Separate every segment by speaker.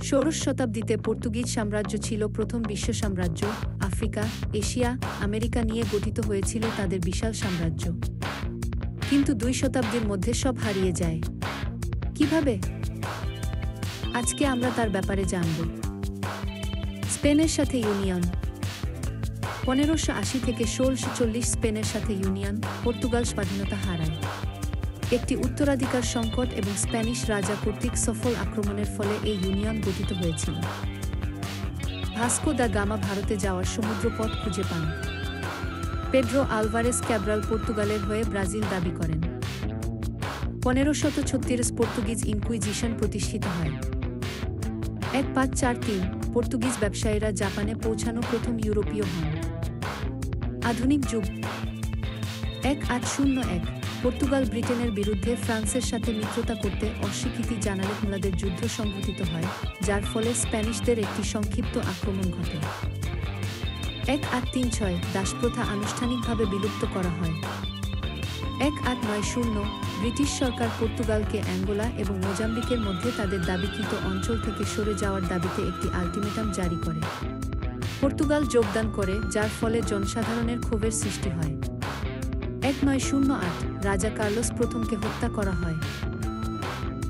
Speaker 1: ষোড়শ শতাব্দীতে পর্তুগিজ সাম্রাজ্য ছিল প্রথম বিশ্ব সাম্রাজ্য। আফ্রিকা, এশিয়া, আমেরিকা নিয়ে গঠিত হয়েছিল তাদের বিশাল সাম্রাজ্য। কিন্তু 2 শতাব্দীর মধ্যে সব হারিয়ে যায়। কিভাবে? আজকে আমরা তার ব্যাপারে জানব। স্পেনের সাথে ইউনিয়ন। 1580 থেকে 1640 স্পেনের সাথে ইউনিয়ন, পর্তুগাল স্বাধীনতা হারায়। একটি উত্তরাধিকার সংকট এবং স্প্যানিশ রাজা কর্তৃক সফল আক্রমণের ফলে এই ইউনিয়ন গঠিত হয়েছিল। ভাস্কো দা গামা ভারতে যাওয়ার সমুদ্রপথ খুঁজে পান। পেড্রো আলভারেস ক্যাব্রাল পর্তুগালের হয়ে ব্রাজিল দাবি করেন। 1536 পর্তুগিজ ইনকুইজিশন প্রতিষ্ঠিত হয়। 1543 পর্তুগিজ ব্যবসায়ীরা জাপানে পৌঁছানো প্রথম ইউরোপীয় হন। আধুনিক যুগ। 1801 পর্তুগাল ব্রিটেনের বিরুদ্ধে ফ্রান্সের সাথে মিত্রতা করতে অস্বীকৃতি জানালে মুলাদের যুদ্ধ সংঘটিত হয়, যার ফলে স্প্যানিশদের একটি সংক্ষিপ্ত আক্রমণ ঘটে। 1836 দাসপ্রথা আনুষ্ঠানিকভাবে বিলুপ্ত করা হয়। 1890 ব্রিটিশ সরকার পর্তুগালকে অ্যাঙ্গোলা এবং মোজাম্বিকের মধ্যে তাদের দাবিকৃত অঞ্চল থেকে সরে যাওয়ার দাবিতে একটি আল্টিমেটাম জারি করে। পর্তুগাল যোগদান করে, যার ফলে জনসাধারণের ক্ষোভের সৃষ্টি হয়। 1908 রাজা কার্লোস প্রথমকে হত্যা করা হয়।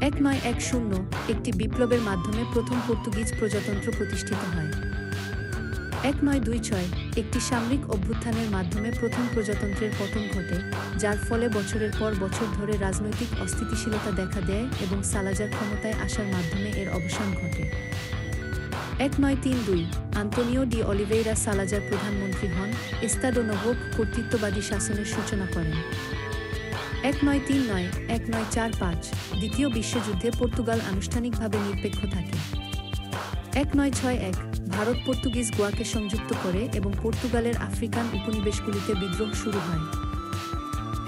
Speaker 1: 1910 একটি বিপ্লবের মাধ্যমে প্রথম পর্তুগিজ প্রজাতন্ত্র প্রতিষ্ঠিত হয়। 1926 একটি সামরিক অভ্যুত্থানের মাধ্যমে প্রথম প্রজাতন্ত্রের পতন ঘটে, যার ফলে বছরের পর বছর ধরে রাজনৈতিক অস্থিতিশীলতা দেখা দেয় এবং সালাজার ক্ষমতায় আসার মাধ্যমে এর অবসান ঘটে। 1932 আন্তোনিও ডি অলিভেইরা সালাজার প্রধানমন্ত্রী হন, এস্তাদো নোভো কর্তৃত্ববাদী শাসনের সূচনা করেন। 1939 1945 দ্বিতীয় বিশ্বযুদ্ধে পর্তুগাল আনুষ্ঠানিকভাবে নিরপেক্ষ থাকে। 1961 ভারত পর্তুগিজ গোয়াকে সংযুক্ত করে এবং পর্তুগালের আফ্রিকান উপনিবেশগুলিতে বিদ্রোহ শুরু হয়।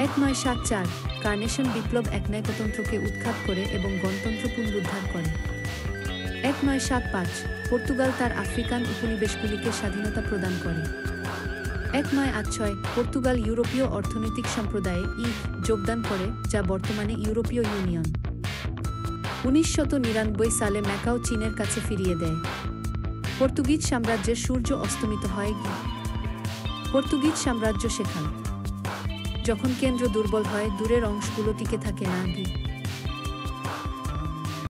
Speaker 1: 1974 কার্নেশন বিপ্লব একনায়কতন্ত্রকে উৎখাত করে এবং গণতন্ত্র পুনরুদ্ধার করে। 1975 পর্তুগাল তার আফ্রিকান উপনিবেশগুলিকে স্বাধীনতা প্রদান করে। 1986 পর্তুগাল ইউরোপীয় অর্থনৈতিক সম্প্রদায়ে যোগদান করে, যা বর্তমানে ইউরোপীয় ইউনিয়ন। 1999 সালে ম্যাকাও চীনের কাছে ফিরিয়ে দেয়। পর্তুগিজ সাম্রাজ্যের সূর্য অস্তমিত হয়। পর্তুগিজ সাম্রাজ্য শেখাল। যখন কেন্দ্র দুর্বল হয়, দূরের অংশগুলো টিকে থাকে না।